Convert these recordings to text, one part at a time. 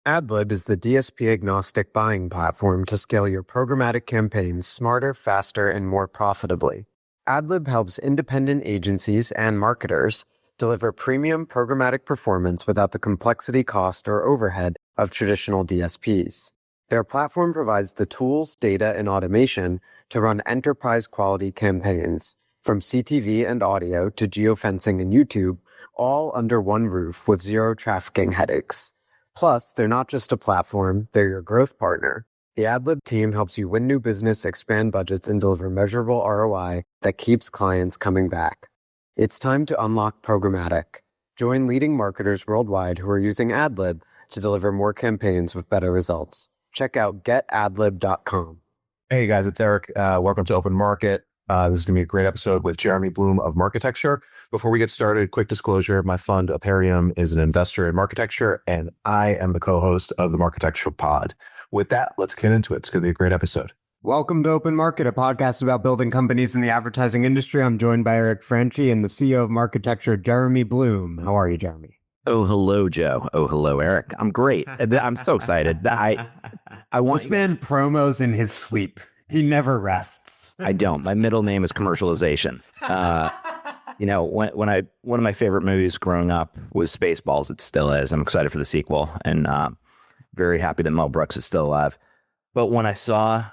AdLib is the DSP-agnostic buying platform to scale your programmatic campaigns smarter, faster, and more profitably. AdLib helps independent agencies and marketers deliver premium programmatic performance without the complexity, cost, or overhead of traditional DSPs. Their platform provides the tools, data, and automation to run enterprise-quality campaigns, from CTV and audio to geofencing and YouTube, all under one roof with zero trafficking headaches. Plus, they're not just a platform, they're your growth partner. The AdLib team helps you win new business, expand budgets, and deliver measurable ROI that keeps clients coming back. It's time to unlock programmatic. Join leading marketers worldwide who are using AdLib to deliver more campaigns with better results. Check out getadlib.com. Hey guys, it's Eric. Welcome to Open Market. This is going to be a great episode with Jeremy Bloom of Marketecture. Before we get started, quick disclosure, my fund, Aperium, is an investor in Marketecture, and I am the co-host of the Marketecture pod. With that, let's get into it. It's going to be a great episode. Welcome to Open Market, a podcast about building companies in the advertising industry. I'm joined by Eric Franchi and the CEO of Marketecture, Jeremy Bloom. How are you, Jeremy? Oh, hello, Joe. Oh, hello, Eric. I'm great. I'm so excited. I want this man promos in his sleep. He never rests. I don't. My middle name is commercialization. One of my favorite movies growing up was Spaceballs. It still is. I'm excited for the sequel, and very happy that Mel Brooks is still alive. But when I saw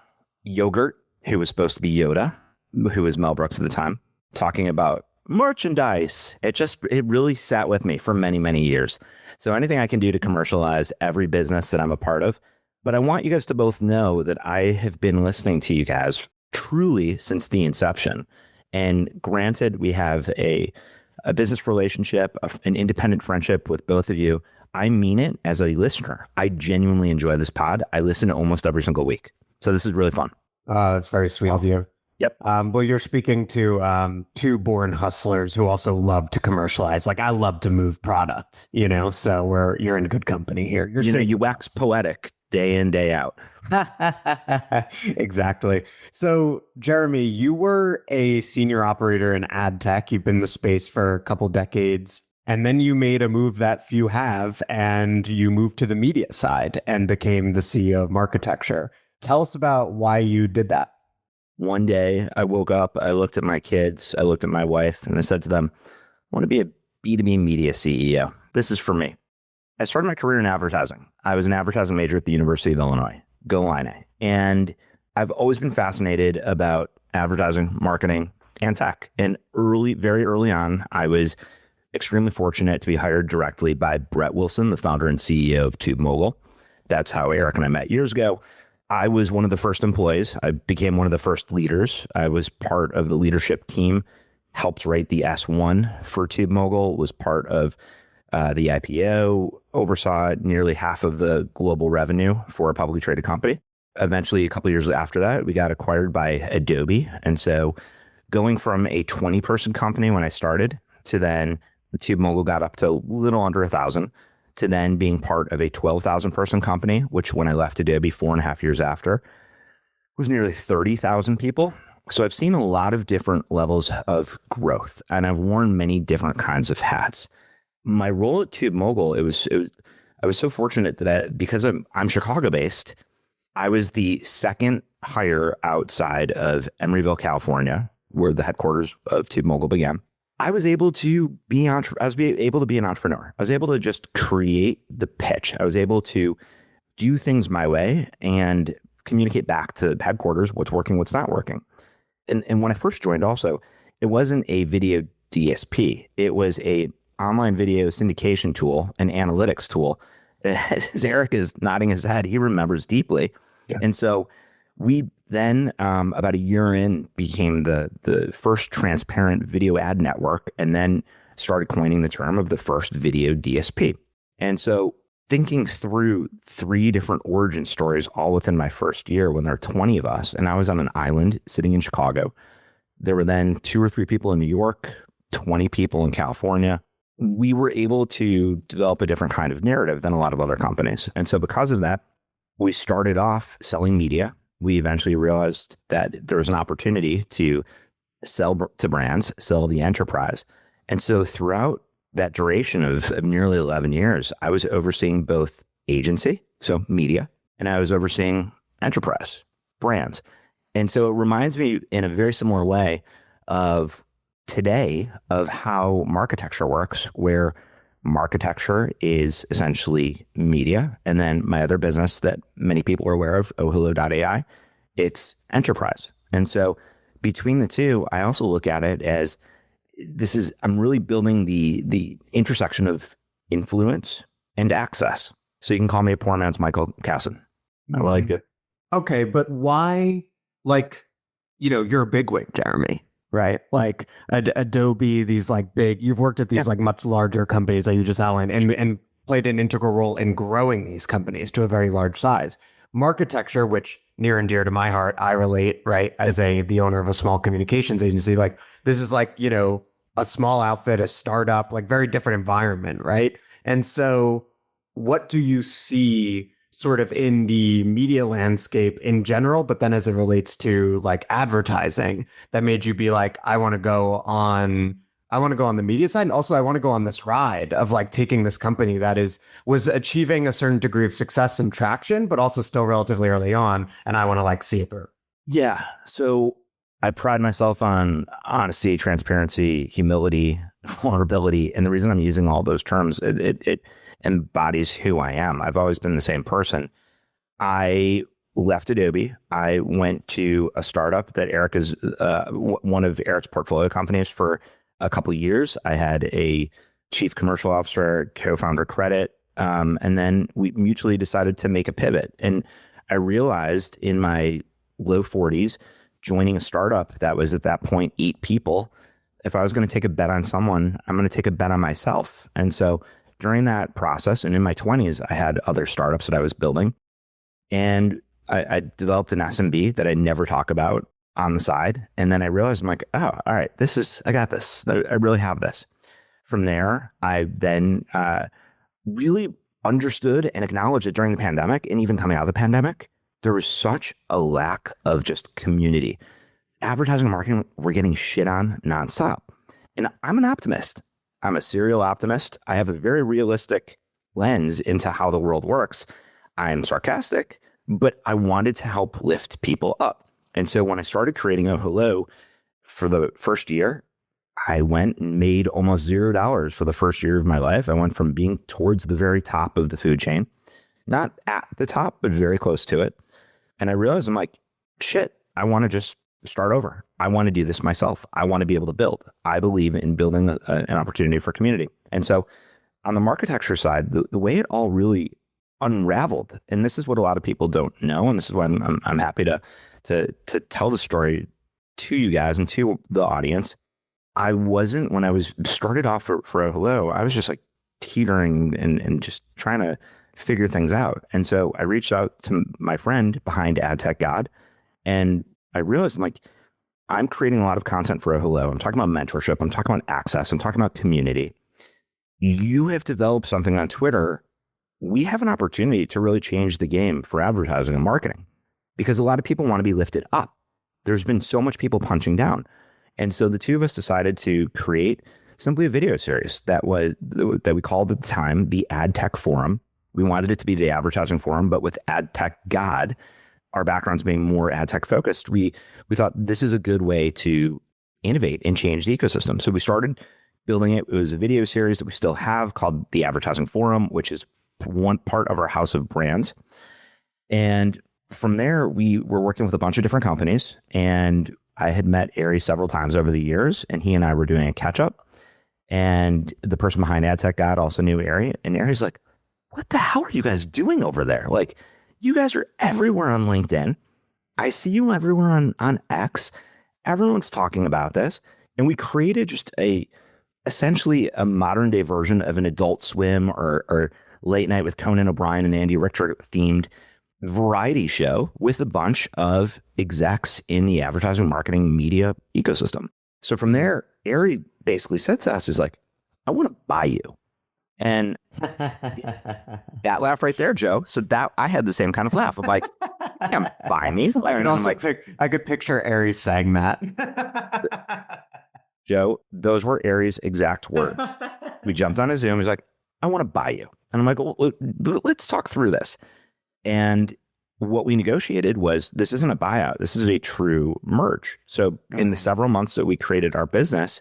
Yogurt, who was supposed to be Yoda, who was Mel Brooks at the time, talking about merchandise, it really sat with me for many, many years. So anything I can do to commercialize every business that I'm a part of. But I want you guys to both know that I have been listening to you guys truly since the inception. And granted, we have a business relationship, an independent friendship with both of you. I mean it as a listener. I genuinely enjoy this pod. I listen to almost every single week. So this is really fun. That's very sweet of you. Yep. Well, you're speaking to two born hustlers who also love to commercialize. Like, I love to move product, so you're in good company here. You wax poetic day in, day out. Exactly. So, Jeremy, you were a senior operator in Adtech. You've been in the space for a couple decades. And then you made a move that few have, and you moved to the media side and became the CEO of Marketecture. Tell us about why you did that. One day I woke up, I looked at my kids, I looked at my wife, and I said to them, I want to be a B2B media CEO. This is for me. I started my career in advertising. I was an advertising major at the University of Illinois. Go Illini. And I've always been fascinated about advertising, marketing, and tech. And very early on, I was extremely fortunate to be hired directly by Brett Wilson, the founder and CEO of TubeMogul. That's how Eric and I met years ago. I was one of the first employees. I became one of the first leaders. I was part of the leadership team, helped write the S1 for TubeMogul, was part of the IPO, oversaw nearly half of the global revenue for a publicly traded company. Eventually, a couple of years after that, we got acquired by Adobe. And so going from a 20-person company when I started to then TubeMogul got up to a little under 1,000, to then being part of a 12,000 person company, which when I left Adobe 4.5 years after, was nearly 30,000 people. So I've seen a lot of different levels of growth, and I've worn many different kinds of hats. My role at TubeMogul, I was so fortunate that because I'm Chicago based, I was the second hire outside of Emeryville, California, where the headquarters of TubeMogul began. I was able to be an entrepreneur. I was able to just create the pitch. I was able to do things my way and communicate back to headquarters what's working, what's not working. And when I first joined also, it wasn't a video DSP. It was a online video syndication tool, an analytics tool. As Eric is nodding his head, he remembers deeply. Yeah. And so we then, about a year in, became the first transparent video ad network, and then started coining the term of the first video DSP. And so thinking through 3 different origin stories all within my first year when there are 20 of us, and I was on an island sitting in Chicago. There were then 2 or 3 people in New York, 20 people in California. We were able to develop a different kind of narrative than a lot of other companies. And so because of that, we started off selling media. We eventually realized that there was an opportunity to sell to brands, sell the enterprise. And so throughout that duration of nearly 11 years, I was overseeing both agency, so media, and I was overseeing enterprise brands. And so it reminds me in a very similar way of today of how Marketecture works, where Marketecture is essentially media. And then my other business that many people are aware of, ohhello.ai, it's enterprise. And so between the two, I also look at it as I'm really building the intersection of influence and access. So you can call me a poor man's Michael Casson. I like it. Okay, but why, like, you're a bigwig, Jeremy, right? Like Adobe, these like big, you've worked at these like much larger companies that you just outlined and played an integral role in growing these companies to a very large size. Marketecture, which near and dear to my heart, I relate, right? As the owner of a small communications agency, like this is like, a small outfit, a startup, like very different environment, right? And so what do you see sort of in the media landscape in general, but then as it relates to like advertising that made you be like, I want to go on the media side. And also I want to go on this ride of like taking this company that was achieving a certain degree of success and traction, but also still relatively early on. And I want to like see it through. Yeah. So I pride myself on honesty, transparency, humility, vulnerability. And the reason I'm using all those terms, it embodies who I am. I've always been the same person. I left Adobe. I went to a startup that Eric is one of Eric's portfolio companies for a couple of years. I had a chief commercial officer, co-founder credit, and then we mutually decided to make a pivot. And I realized in my low 40s, joining a startup that was at that point 8 people, if I was going to take a bet on someone, I'm going to take a bet on myself. And so during that process and in my 20s, I had other startups that I was building. And I developed an SMB that I never talk about on the side. And then I realized, I'm like, oh, all right, I got this. I really have this. From there, I then really understood and acknowledged that during the pandemic and even coming out of the pandemic, there was such a lack of just community. Advertising and marketing were getting shit on nonstop. And I'm an optimist. I'm a serial optimist. I have a very realistic lens into how the world works. I'm sarcastic, but I wanted to help lift people up. And so when I started creating Oh Hello for the first year, I went and made almost $0 for the first year of my life. I went from being towards the very top of the food chain, not at the top, but very close to it. And I realized I'm like, shit, I want to just start over. I want to do this myself. I want to be able to build. I believe in building an opportunity for community. And so on the Marketecture side, the way it all really unraveled, and this is what a lot of people don't know, and this is why I'm happy to tell the story to you guys and to the audience. I wasn't, when I was started off for Oh Hello, I was just like teetering and just trying to figure things out. And so I reached out to my friend behind AdTechGod, and I realized I'm creating a lot of content for Oh Hello. I'm talking about mentorship. I'm talking about access. I'm talking about community. You have developed something on Twitter. We have an opportunity to really change the game for advertising and marketing because a lot of people want to be lifted up. There's been so much people punching down. And so the two of us decided to create simply a video series that we called at the time the AdTech Forum. We wanted it to be the advertising forum, but with AdTechGod, our backgrounds being more ad tech focused, we thought this is a good way to innovate and change the ecosystem. So we started building it. It was a video series that we still have called the Advertising Forum, which is one part of our house of brands. And from there, we were working with a bunch of different companies, and I had met Ari several times over the years, and he and I were doing a catch up. And the person behind AdTechGod also knew Ari, and Ari's like, what the hell are you guys doing over there? Like, you guys are everywhere on LinkedIn. I see you everywhere on X. Everyone's talking about this. And we created just essentially a modern day version of an Adult Swim or Late Night with Conan O'Brien and Andy Richter themed variety show with a bunch of execs in the advertising, marketing, media ecosystem. So from there, Ari basically said to us, is like, I want to buy you. And that laugh right there, Joe. So that I had the same kind of laugh of like, yeah, buy me. I could picture Ari saying that. Joe, those were Ari's exact words. We jumped on a Zoom. He's like, I want to buy you. And I'm like, well, let's talk through this. And what we negotiated was, this isn't a buyout. This is a true merge. So in the several months that we created our business,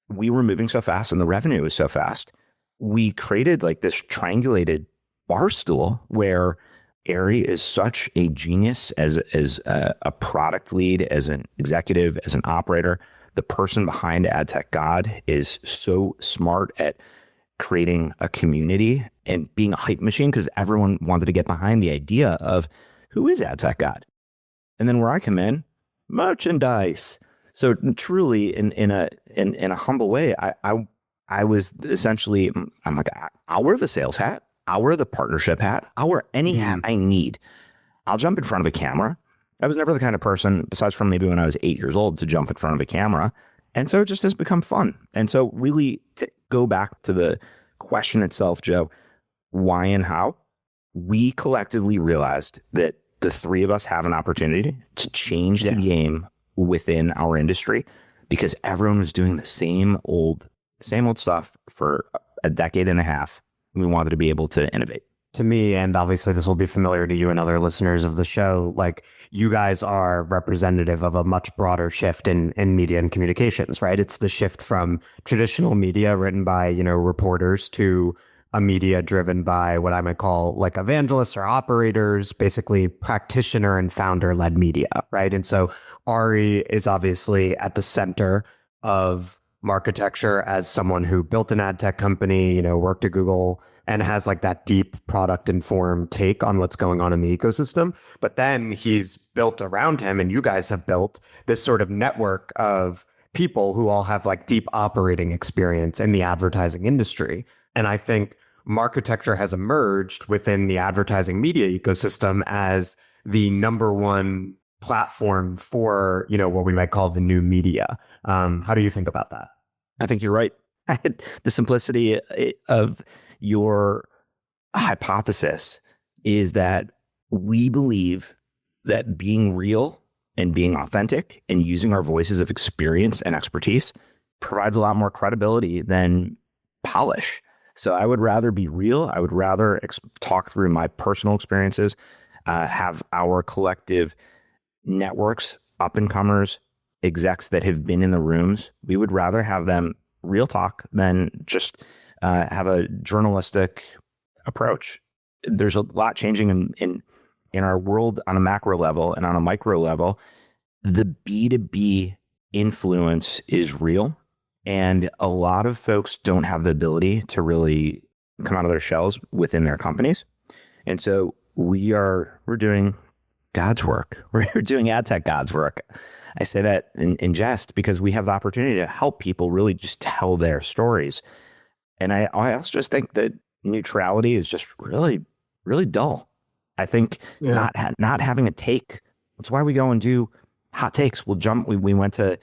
we were moving so fast and the revenue was so fast. We created like this triangulated bar stool where Ari is such a genius as a product lead, as an executive, as an operator. The person behind AdTechGod is so smart at creating a community and being a hype machine, because everyone wanted to get behind the idea of who is AdTechGod. And then where I come in, merchandise. So truly, in a humble way, I was essentially, I'm like, I'll wear the sales hat, I'll wear the partnership hat, I'll wear any hat I need. I'll jump in front of a camera. I was never the kind of person, besides from maybe when I was 8 years old, to jump in front of a camera. And so it just has become fun. And so really, to go back to the question itself, Joe, why and how, we collectively realized that the three of us have an opportunity to change the game within our industry, because everyone was doing the same old stuff for a decade and a half. We wanted to be able to innovate. To me, and obviously this will be familiar to you and other listeners of the show, like, you guys are representative of a much broader shift in media and communications, right? It's the shift from traditional media written by, reporters, to a media driven by what I might call like evangelists or operators, basically practitioner and founder led media, right? And so Ari is obviously at the center of Marketecture as someone who built an ad tech company, worked at Google, and has like that deep product informed take on what's going on in the ecosystem. But then he's built around him, and you guys have built this sort of network of people who all have like deep operating experience in the advertising industry. And I think Marketecture has emerged within the advertising media ecosystem as the number one platform for, what we might call the new media. How do you think about that? I think you're right. The simplicity of your hypothesis is that we believe that being real and being authentic and using our voices of experience and expertise provides a lot more credibility than polish. So I would rather be real. I would rather talk through my personal experiences, have our collective networks, up and comers, execs that have been in the rooms. We would rather have them real talk than just have a journalistic approach. There's a lot changing in our world on a macro level and on a micro level. The B2B influence is real, and a lot of folks don't have the ability to really come out of their shells within their companies. And so we're doing God's work. We're doing AdTech God's work. I say that in jest because we have the opportunity to help people really just tell their stories. And I also just think that neutrality is just really, really dull. I think not having a take. That's why we go and do hot takes. We went to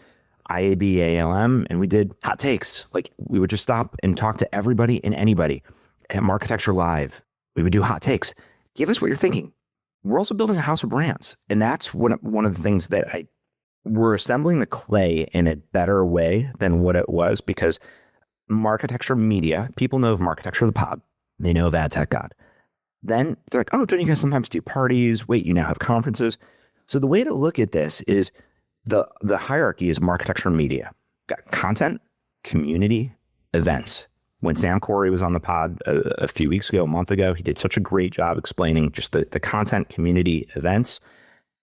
IAB, ALM, and we did hot takes. Like, we would just stop and talk to everybody and anybody. At Marketecture Live, we would do hot takes. Give us what you're thinking. We're also building a house of brands. And that's one of the things that we're assembling the clay in a better way than what it was, because Marketecture Media, people know of Marketecture the pod. They know of AdTechGod. Then they're like, oh, don't you guys sometimes do parties? Wait, you now have conferences. So the way to look at this is the hierarchy is Marketecture Media. Got content, community, events. When Sam Corey was on the pod a few weeks ago, a month ago, he did such a great job explaining just the content, community, events.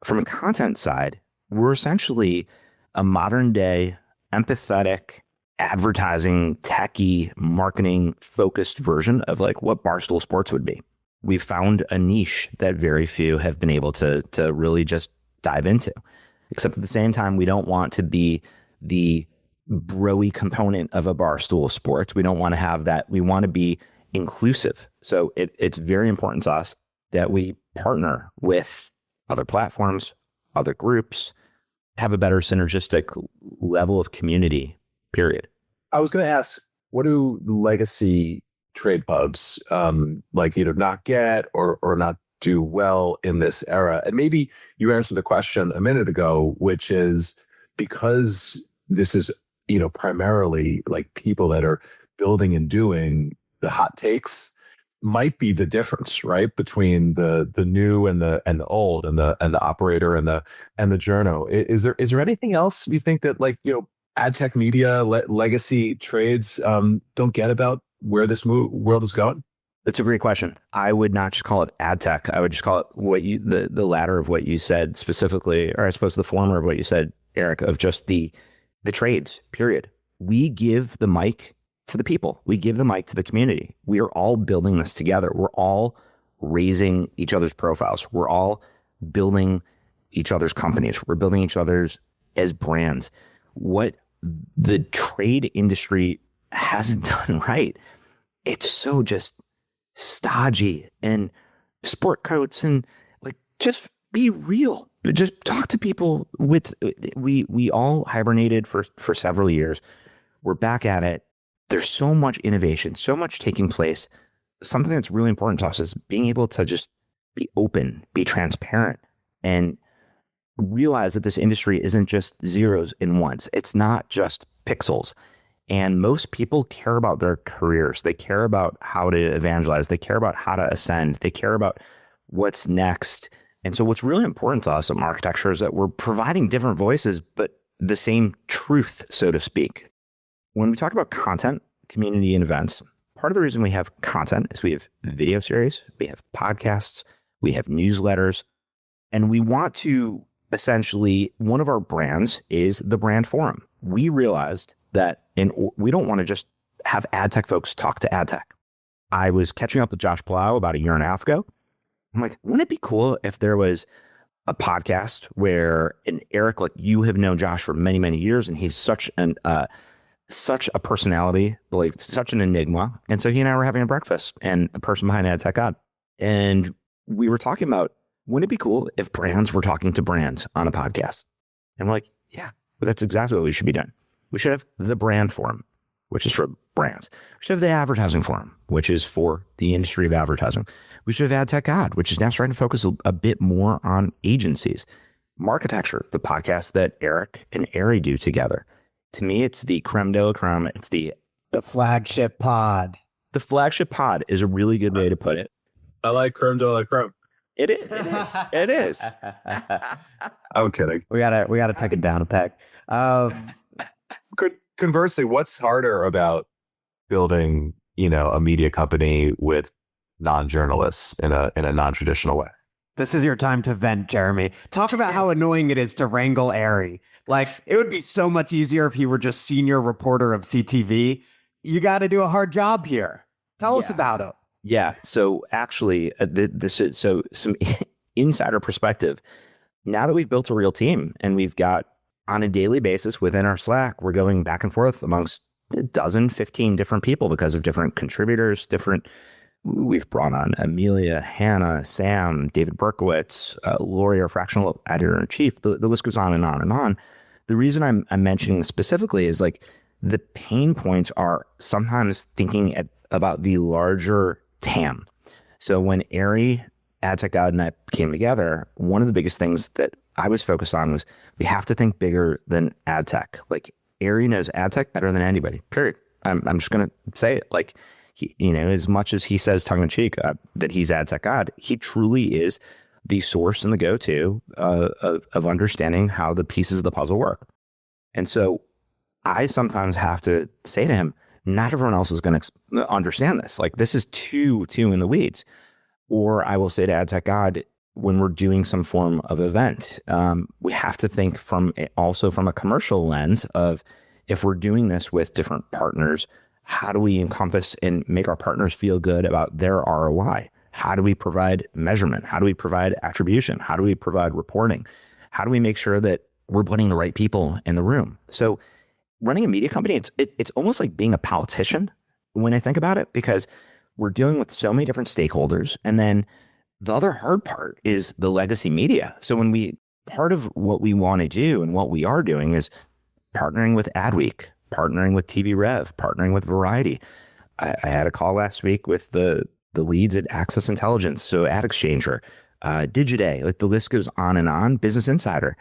From a content side, we're essentially a modern day, empathetic, advertising, techie, marketing focused version of like what Barstool Sports would be. We've found a niche that very few have been able to really just dive into. Except at the same time, we don't want to be the bro-y component of a Barstool Sports. We don't want to have that. We want to be inclusive. So it's very important to us that we partner with other platforms, other groups, have a better synergistic level of community, period. I was going to ask, what do legacy trade pubs not get or not do well in this era? And maybe you answered the question a minute ago, which is because this is, primarily like people that are building and doing the hot takes might be the difference, right, between the new and the old, and the operator and the journo. Is there anything else you think that, like, ad tech media legacy trades don't get about where this world is going? That's a great question. I would not just call it ad tech. I would just call it the latter of what you said specifically, or I suppose the former of what you said, Eric, of just the trades, period. We give the mic to the people. We give the mic to the community. We are all building this together. We're all raising each other's profiles. We're all building each other's companies. We're building each other's as brands. What the trade industry hasn't done right, it's so just stodgy and sport coats, and like, just be real. Just talk to people. We all hibernated for several years. We're back at it. There's so much innovation, so much taking place. Something that's really important to us is being able to just be open, be transparent, and realize that this industry isn't just zeros and ones. It's not just pixels. And most people care about their careers. They care about how to evangelize. They care about how to ascend. They care about what's next. And so what's really important to us at Marketecture is that we're providing different voices, but the same truth, so to speak. When we talk about content, community, and events, part of the reason we have content is we have video series, we have podcasts, we have newsletters, and we want to essentially, one of our brands is the brand forum. We realized that we don't want to just have ad tech folks talk to ad tech. I was catching up with Josh Plow about a year and a half ago. I'm like, wouldn't it be cool if there was a podcast where, and Eric, like, you have known Josh for many, many years, and he's such a personality, like such an enigma. And so he and I were having a breakfast, and the person behind AdTechGod, and we were talking about, wouldn't it be cool if brands were talking to brands on a podcast? And we're like, yeah, but that's exactly what we should be doing. We should have the brand forum, which is for brands. We should have the advertising forum, which is for the industry of advertising. We should have AdTechGod, which is now starting to focus a bit more on agencies. Marketecture, the podcast that Eric and Ari do together. To me, it's the creme de la creme. It's the flagship pod. The flagship pod is a really good way to put it. I like creme de la creme. It is. It is. I'm kidding. We gotta take it down a peg. Conversely, what's harder about building, a media company with non-journalists in a non-traditional way? This is your time to vent, Jeremy. Talk about how annoying it is to wrangle Ari. Like, it would be so much easier if he were just senior reporter of CTV. You got to do a hard job here. Tell us about it. Yeah. So actually, this is some insider perspective. Now that we've built a real team and we've got, on a daily basis within our Slack, we're going back and forth amongst 15 different people because of different contributors, we've brought on Amelia, Hannah, Sam, David Berkowitz, Lori, our fractional editor-in-chief. The list goes on and on and on. The reason I'm mentioning this specifically is, like, the pain points are sometimes thinking about the larger TAM. So when Ari, AdTechGod, and I came together, one of the biggest things that I was focused on was we have to think bigger than ad tech. Like, Ari knows ad tech better than anybody, period. I'm just going to say it. Like, he, as much as he says tongue in cheek that he's AdTechGod, he truly is the source and the go-to of understanding how the pieces of the puzzle work. And so I sometimes have to say to him, not everyone else is going to understand this. Like, this is too in the weeds. Or I will say to AdTechGod, when we're doing some form of event, we have to think also from a commercial lens of, if we're doing this with different partners, how do we encompass and make our partners feel good about their ROI? How do we provide measurement? How do we provide attribution? How do we provide reporting? How do we make sure that we're putting the right people in the room? So running a media company, it's almost like being a politician when I think about it, because we're dealing with so many different stakeholders. And then the other hard part is the legacy media. So part of what we want to do and what we are doing is partnering with Adweek, partnering with TV Rev, partnering with Variety. I had a call last week with the leads at Access Intelligence, so Ad Exchanger, Digiday, like the list goes on and on, Business Insider.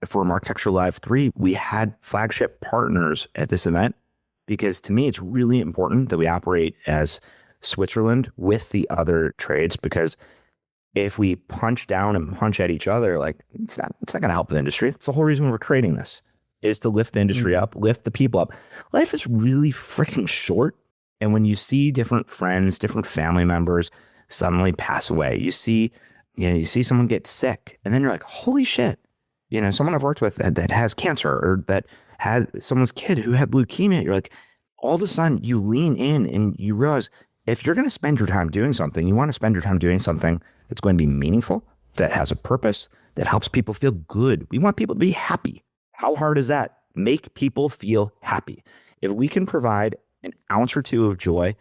For Marketecture Live 3, we had flagship partners at this event because to me, it's really important that we operate as Switzerland with the other trades, because if we punch down and punch at each other, like it's not going to help the industry. That's the whole reason we're creating this, is to lift the industry up, lift the people up. Life is really freaking short. And when you see different friends, different family members suddenly pass away, you see someone get sick, and then you're like, holy shit, someone I've worked with that has cancer, or that had someone's kid who had leukemia. You're like, all of a sudden you lean in and you realize, if you're going to spend your time doing something, you want to spend your time doing something that's going to be meaningful, that has a purpose, that helps people feel good. We want people to be happy. How hard is that? Make people feel happy. If we can provide an ounce or two of joy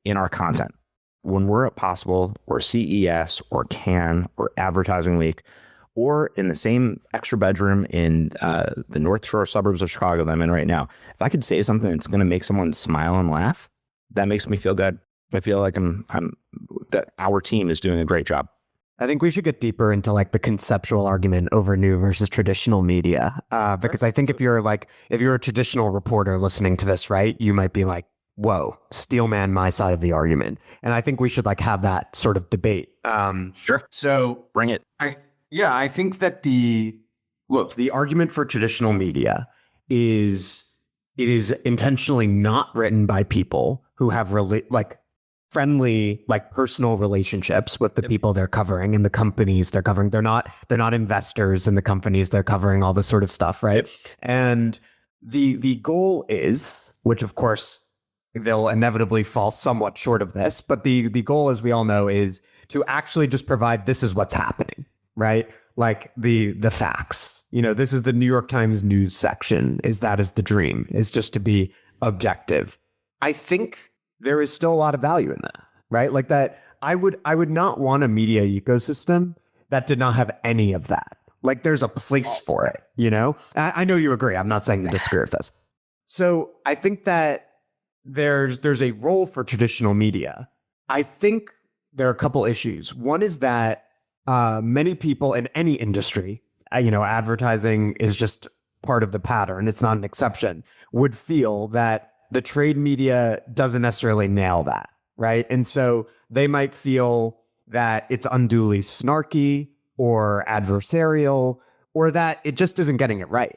in our content, when we're at Possible or CES or Cannes or Advertising Week, or in the same extra bedroom in the North Shore suburbs of Chicago that I'm in right now, if I could say something that's going to make someone smile and laugh, that makes me feel good. I feel like that our team is doing a great job. I think we should get deeper into like the conceptual argument over new versus traditional media. Because I think if you're a traditional reporter listening to this, right, you might be like, whoa, steelman my side of the argument. And I think we should like have that sort of debate. Sure. So bring it. I think that the argument for traditional media is it is intentionally not written by people who have friendly, like personal relationships with the people they're covering and the companies they're covering. They're not investors in the companies they're covering, all this sort of stuff, right? And the goal is, which of course they'll inevitably fall somewhat short of this, but the goal, as we all know, is to actually just provide, this is what's happening, right? Like the facts. This is the New York Times news section. That is the dream, is just to be objective. I think there is still a lot of value in that, right? Like that, I would not want a media ecosystem that did not have any of that. Like there's a place for it, I know you agree. I'm not saying you disagree with this. So I think that there's a role for traditional media. I think there are a couple issues. One is that many people in any industry, advertising is just part of the pattern, it's not an exception, would feel that the trade media doesn't necessarily nail that, right? And so they might feel that it's unduly snarky or adversarial, or that it just isn't getting it right?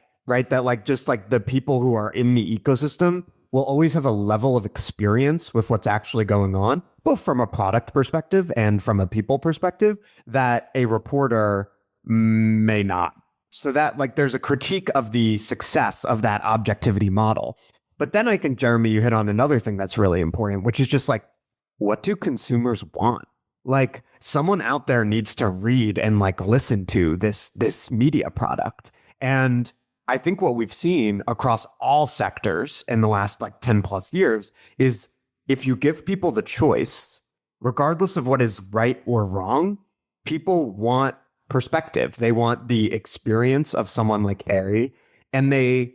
That like just like the people who are in the ecosystem will always have a level of experience with what's actually going on, both from a product perspective and from a people perspective, that a reporter may not. So that like there's a critique of the success of that objectivity model. But then I think, Jeremy, you hit on another thing that's really important, which is just like, what do consumers want? Like someone out there needs to read and like listen to this media product. And I think what we've seen across all sectors in the last like 10 plus years is if you give people the choice, regardless of what is right or wrong, people want perspective. They want the experience of someone like Ari, and they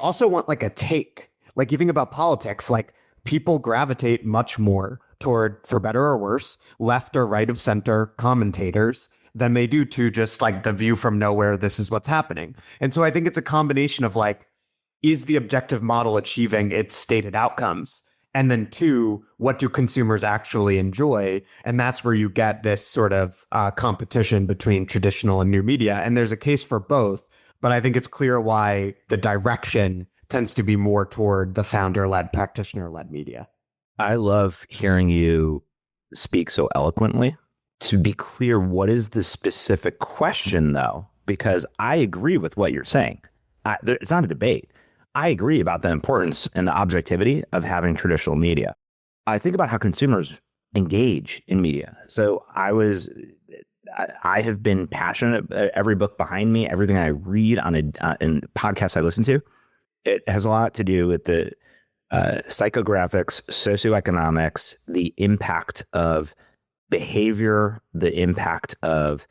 also want like a take. Like you think about politics, like people gravitate much more toward, for better or worse, left or right of center commentators than they do to just like the view from nowhere, this is what's happening. And so I think it's a combination of like, is the objective model achieving its stated outcomes? And then two, what do consumers actually enjoy? And that's where you get this sort of competition between traditional and new media. And there's a case for both, but I think it's clear why the direction tends to be more toward the founder-led, practitioner-led media. I love hearing you speak so eloquently. To be clear, what is the specific question, though? Because I agree with what you're saying. It's not a debate. I agree about the importance and the objectivity of having traditional media. I think about how consumers engage in media. So I have been passionate. Every book behind me, everything I read in podcasts I listen to, it has a lot to do with the psychographics, socioeconomics, the impact of behavior, the impact of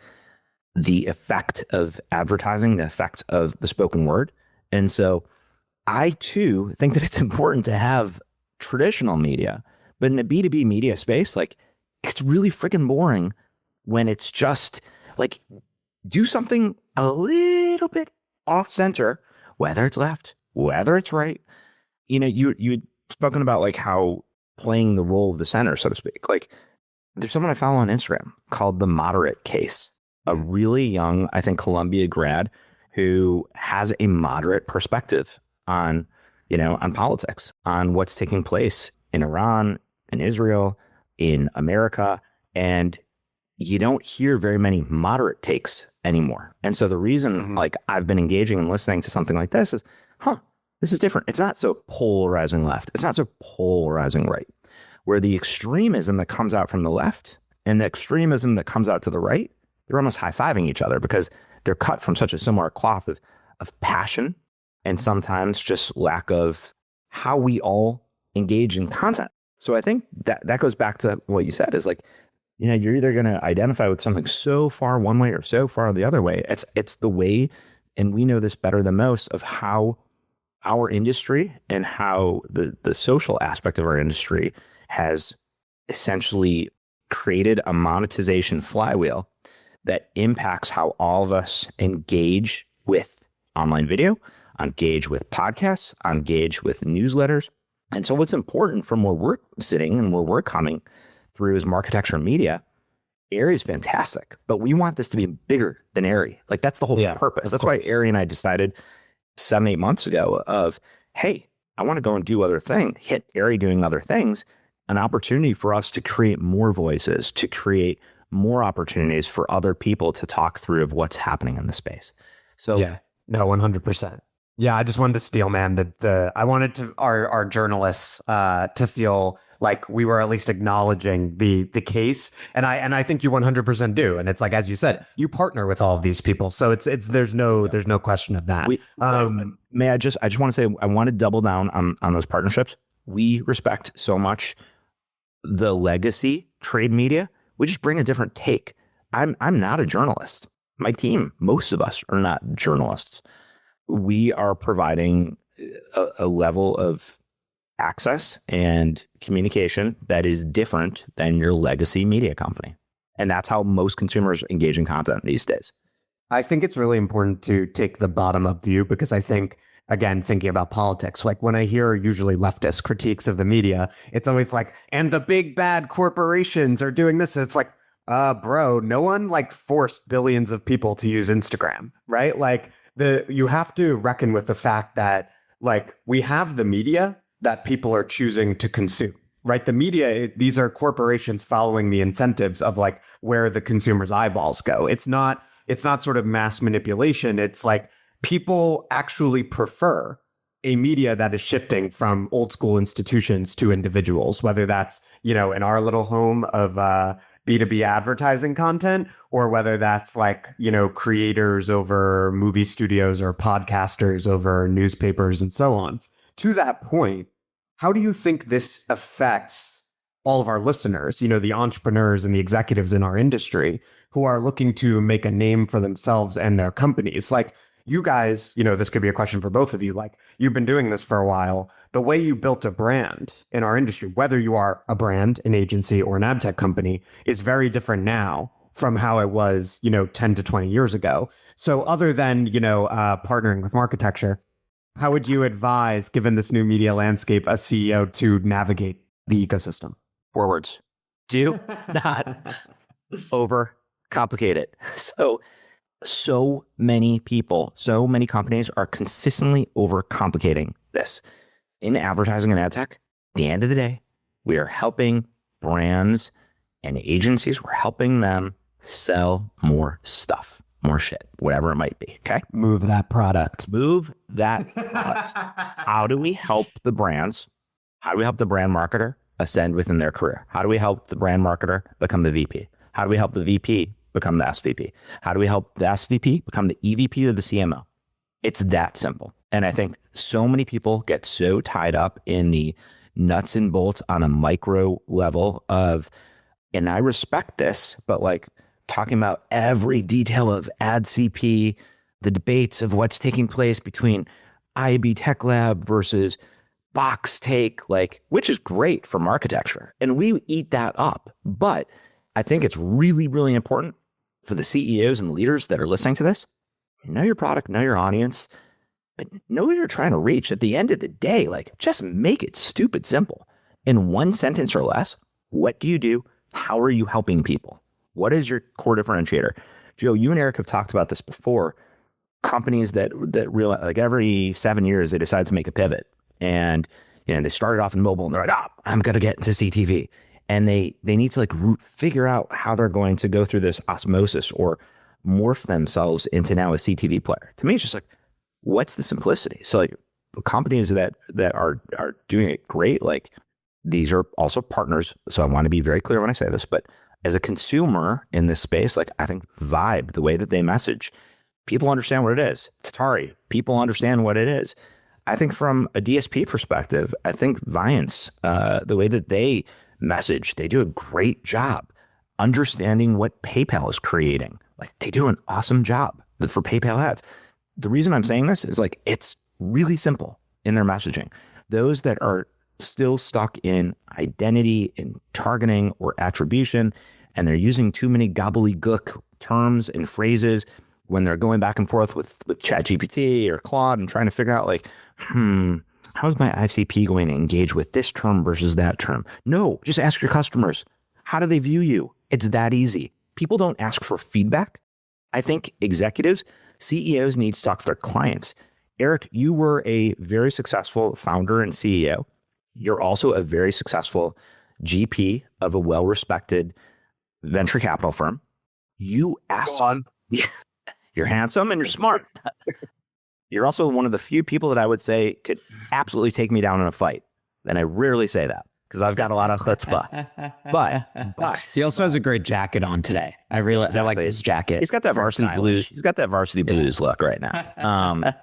the effect of advertising, the effect of the spoken word. And so I too think that it's important to have traditional media, but in a B2B media space, like it's really freaking boring when it's just like do something a little bit off center, whether it's left, whether it's right, you'd spoken about like how playing the role of the center, so to speak. Like there's someone I follow on Instagram called The Moderate Case, a really young, I think, Columbia grad who has a moderate perspective on, on politics, on what's taking place in Iran, in Israel, in America. And you don't hear very many moderate takes anymore. And so the reason like I've been engaging and listening to something like this is, this is different. It's not so polarizing left. It's not so polarizing right, where the extremism that comes out from the left and the extremism that comes out to the right, they're almost high-fiving each other because they're cut from such a similar cloth of passion and sometimes just lack of how we all engage in content. So I think that goes back to what you said is like, you're either going to identify with something so far one way or so far the other way. It's the way, and we know this better than most, of how our industry and how the social aspect of our industry has essentially created a monetization flywheel that impacts how all of us engage with online video, engage with podcasts, engage with newsletters. And so what's important from where we're sitting and where we're coming through is Marketecture Media. Aerie is fantastic, but we want this to be bigger than Aerie. Like that's the whole purpose. That's why Aerie and I decided 7-8 months ago of, hey, I want to go and do other things, hit Aerie doing other things, an opportunity for us to create more voices, to create more opportunities for other people to talk through of what's happening in the space. So yeah, no, 100%. Yeah, I just wanted to steal, man, that I wanted to our journalists to feel like we were at least acknowledging the case, and I think you 100% do. And it's like, as you said, you partner with all of these people, so it's there's no question of that. I just want to say I want to double down on those partnerships. We respect so much the legacy trade media. We just bring a different take. I'm not a journalist. My team, most of us are not journalists. We are providing a level of access and communication that is different than your legacy media company. And that's how most consumers engage in content these days. I think it's really important to take the bottom up view, because I think, again, thinking about politics, like when I hear usually leftist critiques of the media, it's always like, and the big bad corporations are doing this. It's like, bro, no one like forced billions of people to use Instagram, right? Like you have to reckon with the fact that like we have the media that people are choosing to consume, right? The media, these are corporations following the incentives of like where the consumer's eyeballs go. It's not sort of mass manipulation. It's like people actually prefer a media that is shifting from old school institutions to individuals, whether that's, in our little home of B2B advertising content, or whether that's like, creators over movie studios or podcasters over newspapers and so on. To that point, how do you think this affects all of our listeners, the entrepreneurs and the executives in our industry who are looking to make a name for themselves and their companies? Like you guys, this could be a question for both of you. Like you've been doing this for a while. The way you built a brand in our industry, whether you are a brand, an agency, or an ad tech company, is very different now from how it was, 10 to 20 years ago. So other than, partnering with Marketecture, how would you advise, given this new media landscape, a CEO to navigate the ecosystem? 4 words. Do not overcomplicate it. So many people, so many companies are consistently overcomplicating this. In advertising and ad tech, at the end of the day, we are helping brands and agencies, we're helping them sell more stuff, more shit, whatever it might be. Okay. Move that product. How do we help the brands? How do we help the brand marketer ascend within their career? How do we help the brand marketer become the VP? How do we help the VP become the SVP? How do we help the SVP become the EVP or the CMO? It's that simple. And I think so many people get so tied up in the nuts and bolts on a micro level of, and I respect this, but like talking about every detail of ad CP, the debates of what's taking place between IAB Tech Lab versus Box Take, like, which is great for Marketecture. And we eat that up. But I think it's really, really important for the CEOs and leaders that are listening to this. Know your product, know your audience, but know who you're trying to reach. At the end of the day, like, just make it stupid simple. In one sentence or less, what do you do? How are you helping people? What is your core differentiator? Joe, you and Eric have talked about this before. Companies that realize, like, every 7 years, they decide to make a pivot. And, they started off in mobile and they're like, I'm going to get into CTV. And they need to, like, figure out how they're going to go through this osmosis or morph themselves into now a CTV player. To me, it's just like, what's the simplicity? So, like, companies that are doing it great, like, these are also partners. So I want to be very clear when I say this, but as a consumer in this space, like, I think Vibe, the way that they message, people understand what it is. Tatari, people understand what it is. I think from a DSP perspective, I think Viance, the way that they message, they do a great job understanding what PayPal is creating. Like, they do an awesome job for PayPal ads. The reason I'm saying this is, like, it's really simple in their messaging. Those that are still stuck in identity and targeting or attribution, and they're using too many gobbledygook terms and phrases when they're going back and forth with ChatGPT or Claude and trying to figure out, like, how is my ICP going to engage with this term versus that term? No, just ask your customers. How do they view you? It's that easy. People don't ask for feedback. I think executives, CEOs need to talk to their clients. Eric, you were a very successful founder and CEO. You're also a very successful GP of a well-respected venture capital firm. You ask on. You're handsome and you're smart. You're also one of the few people that I would say could absolutely take me down in a fight. And I rarely say that because I've got a lot of chutzpah. But he also has a great jacket on today. I realize I like this jacket. He's got that varsity blues. He's got that varsity blues look right now.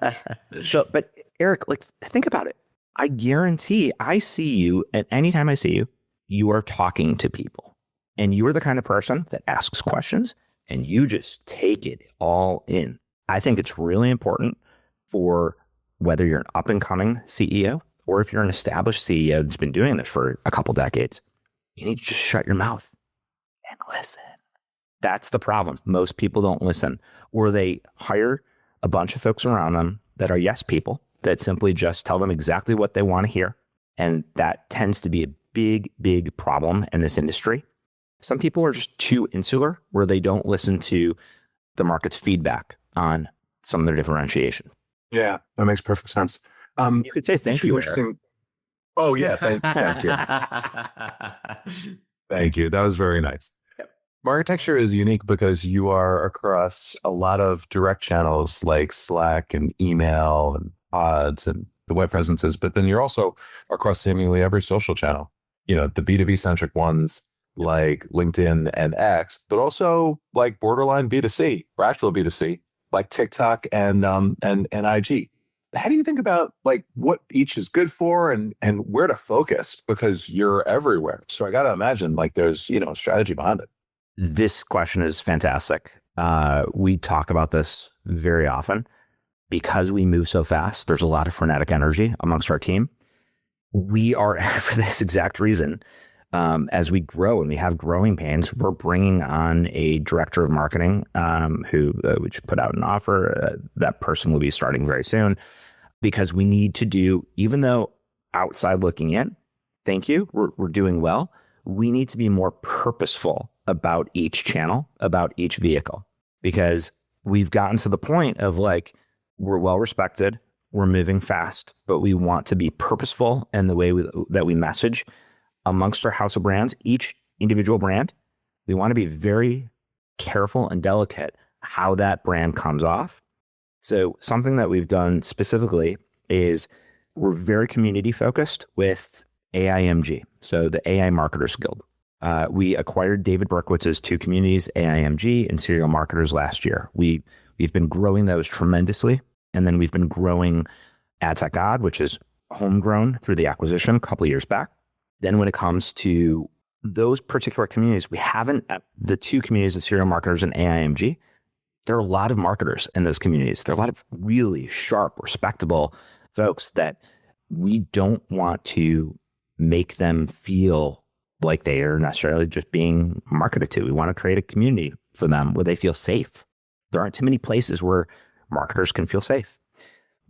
But Eric, like, think about it. I guarantee I see you, and anytime I see you, you are talking to people. And you are the kind of person that asks questions and you just take it all in. I think it's really important for whether you're an up and coming CEO or if you're an established CEO that's been doing this for a couple decades, you need to just shut your mouth and listen. That's the problem. Most people don't listen, or they hire a bunch of folks around them that are yes people that simply just tell them exactly what they want to hear. And that tends to be a big, big problem in this industry. Some people are just too insular where they don't listen to the market's feedback on some of their differentiation. Yeah, that makes perfect sense. You could say thank you. Oh, yeah. Thank you. Thank you. That was very nice. Yep. Marketecture is unique because you are across a lot of direct channels like Slack and email and pods and the web presences, but then you're also across seemingly every social channel, the B2B centric ones like LinkedIn and X, but also like borderline B2C or actual B2C like TikTok and IG. How do you think about like what each is good for and where to focus? Because you're everywhere. So I got to imagine like there's, a strategy behind it. This question is fantastic. We talk about this very often because we move so fast. There's a lot of frenetic energy amongst our team. We are, for this exact reason, as we grow and we have growing pains, we're bringing on a director of marketing who we just put out an offer. That person will be starting very soon because we need to do, even though outside looking in, thank you, we're doing well. We need to be more purposeful about each channel, about each vehicle, because we've gotten to the point of like, we're well respected, we're moving fast, but we want to be purposeful in the way that we message amongst our house of brands, each individual brand. We want to be very careful and delicate how that brand comes off. So something that we've done specifically is we're very community focused with AIMG, so the AI Marketers Guild. We acquired David Berkowitz's two communities, AIMG and Serial Marketers, last year. We've been growing those tremendously. And then we've been growing AdTechGod, which is homegrown through the acquisition a couple of years back. Then when it comes to those particular communities, we haven't, the two communities of Serial Marketers and AIMG, there are a lot of marketers in those communities. There are a lot of really sharp, respectable folks that we don't want to make them feel like they are necessarily just being marketed to. We want to create a community for them where they feel safe. There aren't too many places where marketers can feel safe.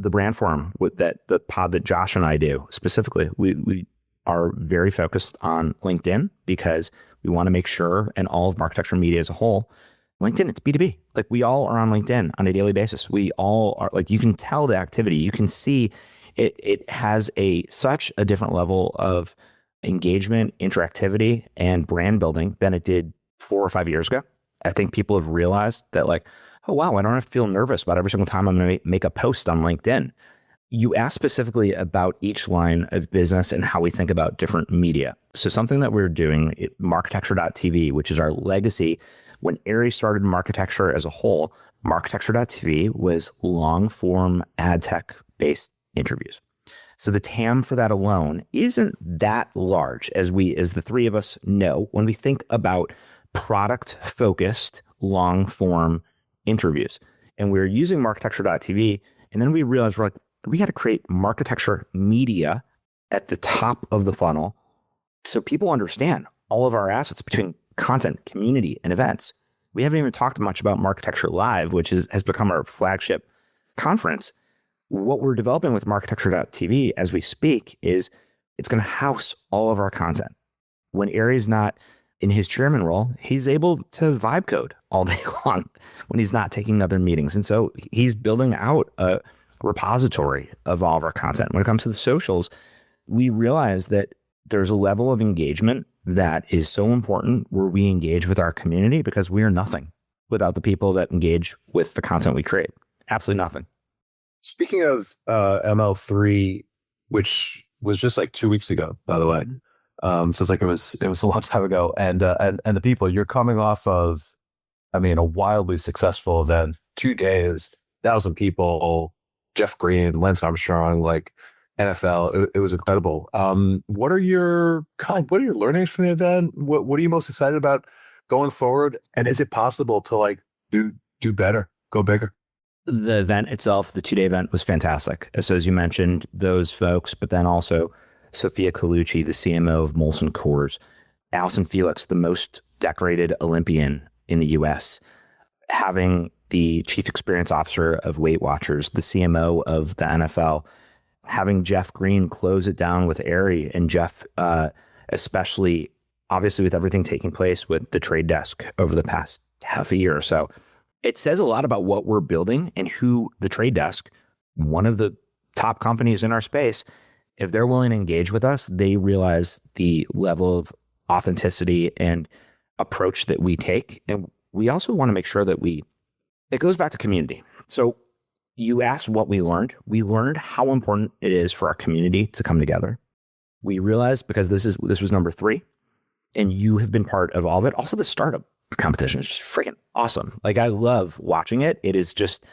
the brand forum with the pod that Josh and I do specifically, we are very focused on LinkedIn because we want to make sure, and all of Marketecture Media as a whole, LinkedIn, it's B2B. Like we all are on LinkedIn on a daily basis. We all are, like, you can tell the activity. You can see it has such a different level of engagement, interactivity, and brand building than it did 4 or 5 years ago. I think people have realized that, like, oh, wow, I don't have to feel nervous about every single time I'm going to make a post on LinkedIn. You asked specifically about each line of business and how we think about different media. So something that we're doing at Marketecture.tv, which is our legacy. When Aerie started Marketecture as a whole, Marketecture.tv was long-form ad tech based interviews. So the TAM for that alone isn't that large, as the three of us know when we think about product-focused long-form interviews. And we were using Marketecture.tv, and then we realized we had to create Marketecture Media at the top of the funnel so people understand all of our assets between content, community, and events. We haven't even talked much about Marketecture Live, which has become our flagship conference. What we're developing with Marketecture.tv as we speak is it's going to house all of our content. When Aerie's not in his chairman role, he's able to vibe code all day long when he's not taking other meetings. And so he's building out a repository of all of our content. When it comes to the socials, we realize that there's a level of engagement that is so important where we engage with our community, because we are nothing without the people that engage with the content we create. Absolutely nothing. Speaking of ML3, which was just like 2 weeks ago, by the way, feels like it was a long time ago. And the people, you're coming off of, I mean, a wildly successful event, 2 days, 1,000 people, Jeff Green, Lance Armstrong, like NFL. It was incredible. What are your learnings from the event? What are you most excited about going forward? And is it possible to like do better, go bigger? The event itself, the 2-day event, was fantastic. So as you mentioned, those folks, but then also Sophia Colucci, the CMO of Molson Coors, Allison Felix, the most decorated Olympian in the US, having the chief experience officer of Weight Watchers, the CMO of the NFL, having Jeff Green close it down with Aerie, and Jeff, especially obviously with everything taking place with the trade desk over the past half a year or so. It says a lot about what we're building and who the trade desk, one of the top companies in our space, if they're willing to engage with us, they realize the level of authenticity and approach that we take. And we also want to make sure that it goes back to community. So you asked what we learned. We learned how important it is for our community to come together. We realized, because this was number 3, and you have been part of all of it. Also, the startup competition is just freaking awesome. Like, I love watching it. It is just,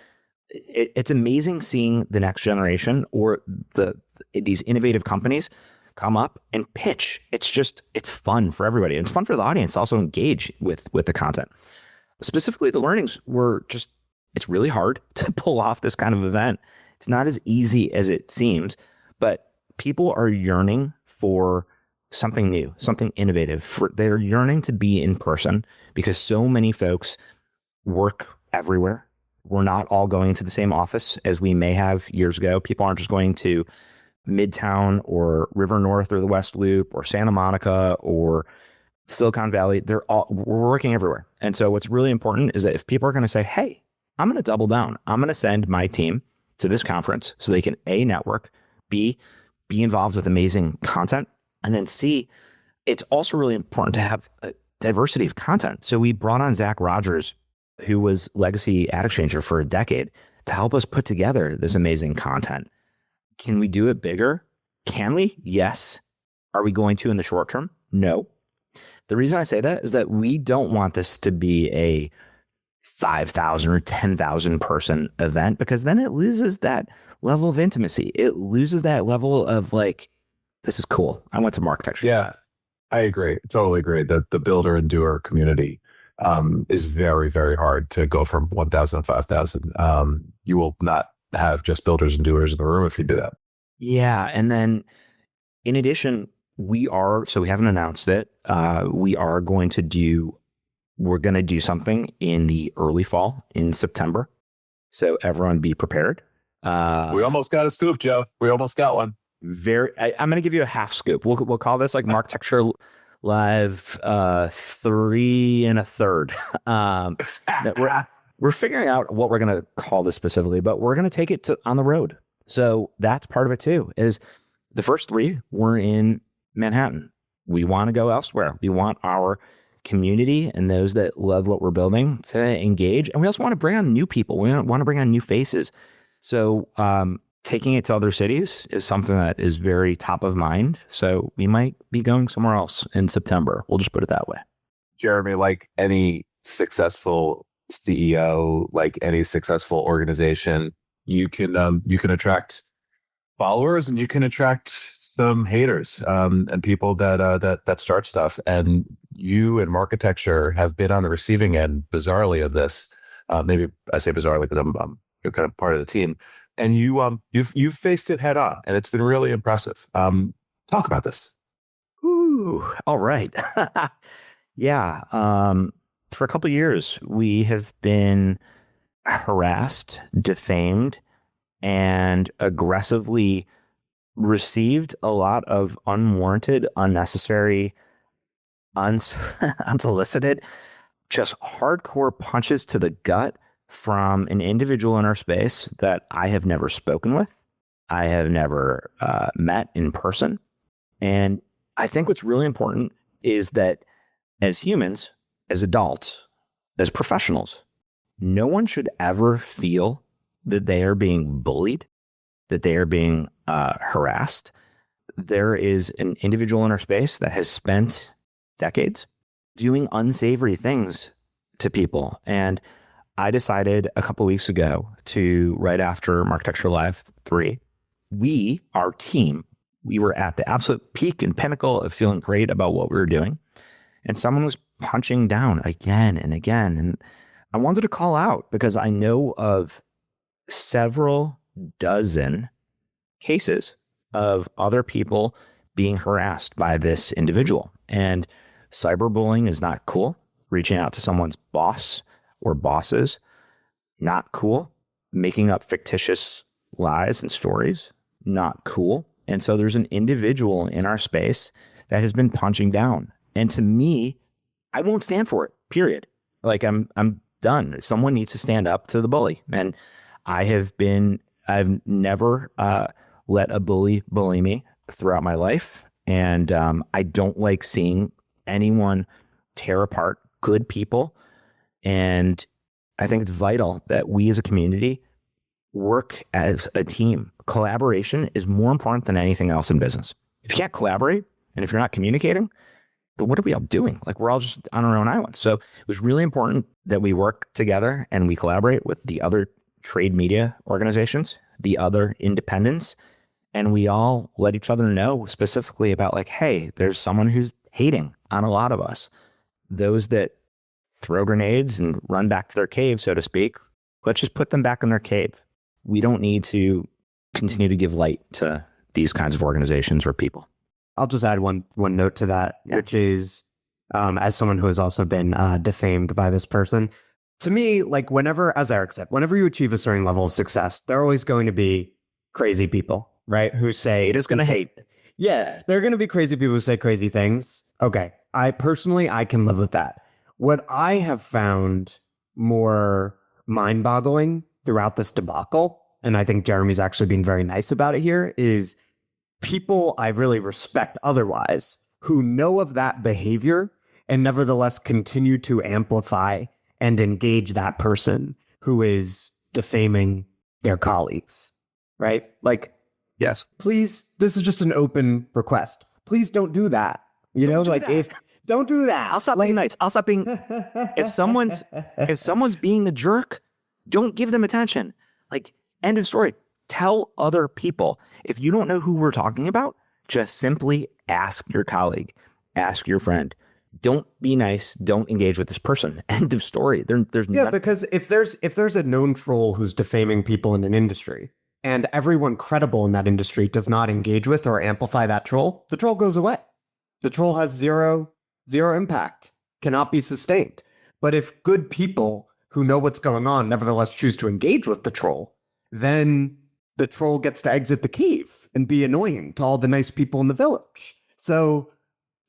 it's amazing seeing the next generation or these innovative companies come up and pitch. It's fun for everybody. It's fun for the audience to also engage with the content. Specifically, the learnings were just, it's really hard to pull off this kind of event. It's not as easy as it seems, but people are yearning for something new, something innovative. They're yearning to be in person because so many folks work everywhere. We're not all going to the same office as we may have years ago. People aren't just going to Midtown or River North or the West Loop or Santa Monica or Silicon Valley. We're working everywhere. And so what's really important is that if people are going to say, hey, I'm going to double down, I'm going to send my team to this conference so they can A, network, B, be involved with amazing content, and then C, it's also really important to have a diversity of content. So we brought on Zach Rogers, who was legacy ad exchanger for a decade, to help us put together this amazing content. Can we do it bigger? Can we? Yes. Are we going to in the short term? No. The reason I say that is that we don't want this to be a 5,000 or 10,000 person event, because then it loses that level of intimacy. It loses that level of like, this is cool. I went to Marketecture. Yeah, I agree. Totally agree. The builder and doer community is very, very hard to go from 1,000 to 5,000. You will not have just builders and doers in the room if you do that. Yeah. And then in addition, we haven't announced it. We're going to do something in the early fall in September. So everyone be prepared. We almost got a scoop, Joe. We almost got one. I'm going to give you a half scoop. We'll call this like Marketecture Live 3 1/3. We're figuring out what we're going to call this specifically, but we're going to take it on the road. So that's part of it too, is the first 3 were in Manhattan. We want to go elsewhere. We want our community and those that love what we're building to engage. And we also want to bring on new people. We want to bring on new faces. So taking it to other cities is something that is very top of mind. So we might be going somewhere else in September. We'll just put it that way. Jeremy, like any successful CEO, like any successful organization, you can attract followers and you can attract some haters and people that start stuff. And you and Marketecture have been on the receiving end, bizarrely, of this. Maybe I say bizarrely because I'm you're kind of part of the team. And you've faced it head on, and it's been really impressive. Talk about this. Ooh, all right. Yeah. For a couple of years, we have been harassed, defamed, and aggressively received a lot of unwarranted, unnecessary, unsolicited, just hardcore punches to the gut from an individual in our space that I have never spoken with. I have never met in person. And I think what's really important is that as humans, as adults, as professionals, no one should ever feel that they are being bullied, that they are being harassed. There is an individual in our space that has spent decades doing unsavory things to people. And I decided a couple of weeks ago to, right after Marketecture Live 3, our team, we were at the absolute peak and pinnacle of feeling great about what we were doing. And someone was punching down again and again. And I wanted to call out because I know of several dozen cases of other people being harassed by this individual. And cyberbullying is not cool. Reaching out to someone's boss or bosses, not cool. Making up fictitious lies and stories, not cool. And so there's an individual in our space that has been punching down. And to me, I won't stand for it, period. Like I'm done. Someone needs to stand up to the bully. And I've never let a bully me throughout my life. And I don't like seeing anyone tear apart good people. And I think it's vital that we as a community work as a team. Collaboration is more important than anything else in business. If you can't collaborate and if you're not communicating, then what are we all doing? Like we're all just on our own island. So it was really important that we work together and we collaborate with the other trade media organizations, the other independents, and we all let each other know specifically about like, hey, there's someone who's hating on a lot of us. Those that throw grenades and run back to their cave, so to speak, let's just put them back in their cave. We don't need to continue to give light to these kinds of organizations or people. I'll just add one note to that, which is, as someone who has also been defamed by this person, to me, like whenever, as Eric said, whenever you achieve a certain level of success, there are always going to be crazy people, right? Who say, it is going to hate. Yeah, there are going to be crazy people who say crazy things. Okay, I can live with that. What I have found more mind-boggling throughout this debacle, and I think Jeremy's actually been very nice about it here, is people I really respect otherwise who know of that behavior and nevertheless continue to amplify and engage that person who is defaming their colleagues, right? Like, yes, please, this is just an open request. Please don't do that. Don't do that. I'll stop being nice. I'll stop being, if someone's being the jerk, don't give them attention. Like, end of story. Tell other people. If you don't know who we're talking about, just simply ask your colleague, ask your friend. Don't be nice. Don't engage with this person. End of story. Because if there's a known troll who's defaming people in an industry and everyone credible in that industry does not engage with or amplify that troll, the troll goes away. The troll has zero impact, cannot be sustained. But if good people who know what's going on nevertheless choose to engage with the troll, then the troll gets to exit the cave and be annoying to all the nice people in the village. So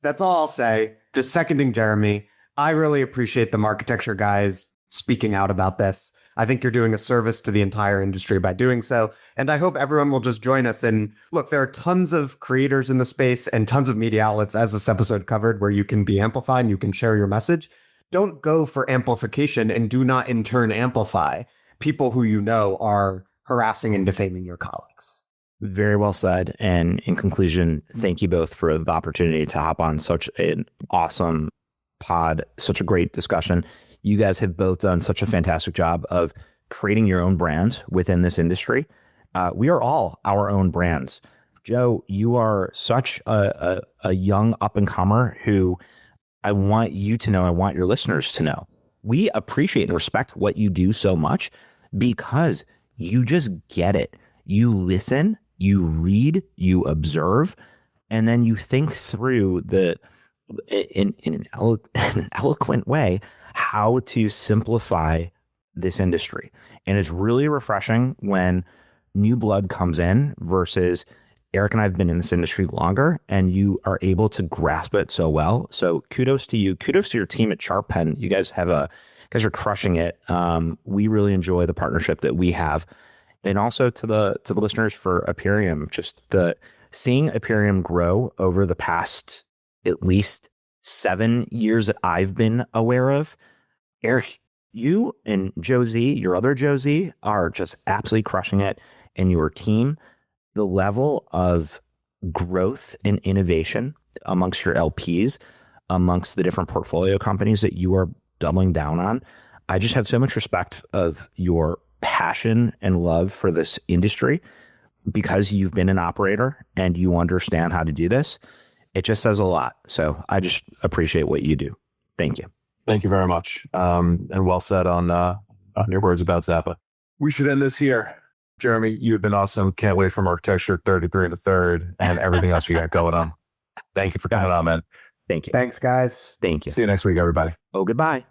that's all I'll say. Just seconding Jeremy. I really appreciate the Marketecture guys speaking out about this. I think you're doing a service to the entire industry by doing so. And I hope everyone will just join us. And look, there are tons of creators in the space and tons of media outlets, as this episode covered, where you can be amplified and you can share your message. Don't go for amplification and do not in turn amplify people who you know are harassing and defaming your colleagues. Very well said. And in conclusion, thank you both for the opportunity to hop on such an awesome pod, such a great discussion. You guys have both done such a fantastic job of creating your own brand within this industry. We are all our own brands. Joe, you are such a young up-and-comer who I want you to know, I want your listeners to know. We appreciate and respect what you do so much because you just get it. You listen, you read, you observe, and then you think through in an eloquent way how to simplify this industry. And it's really refreshing when new blood comes in versus Eric and I have been in this industry longer and you are able to grasp it so well. So kudos to you. Kudos to your team at Sharp Pen. You guys are crushing it. We really enjoy the partnership that we have. And also to the listeners for Aperium, just seeing Aperium grow over the past at least 7 years that I've been aware of. Eric, you and Josie, your other Josie, are just absolutely crushing it. And your team, the level of growth and innovation amongst your LPs, amongst the different portfolio companies that you are doubling down on. I just have so much respect of your passion and love for this industry because you've been an operator and you understand how to do this. It just says a lot. So I just appreciate what you do. Thank you. Thank you very much. And well said on your words about Zappa. We should end this here. Jeremy, you've been awesome. Can't wait for Marketecture 33 and a third and everything else you got going on. Thank you for coming on, man. Thank you. Thanks, guys. Thank you. See you next week, everybody. Oh, goodbye.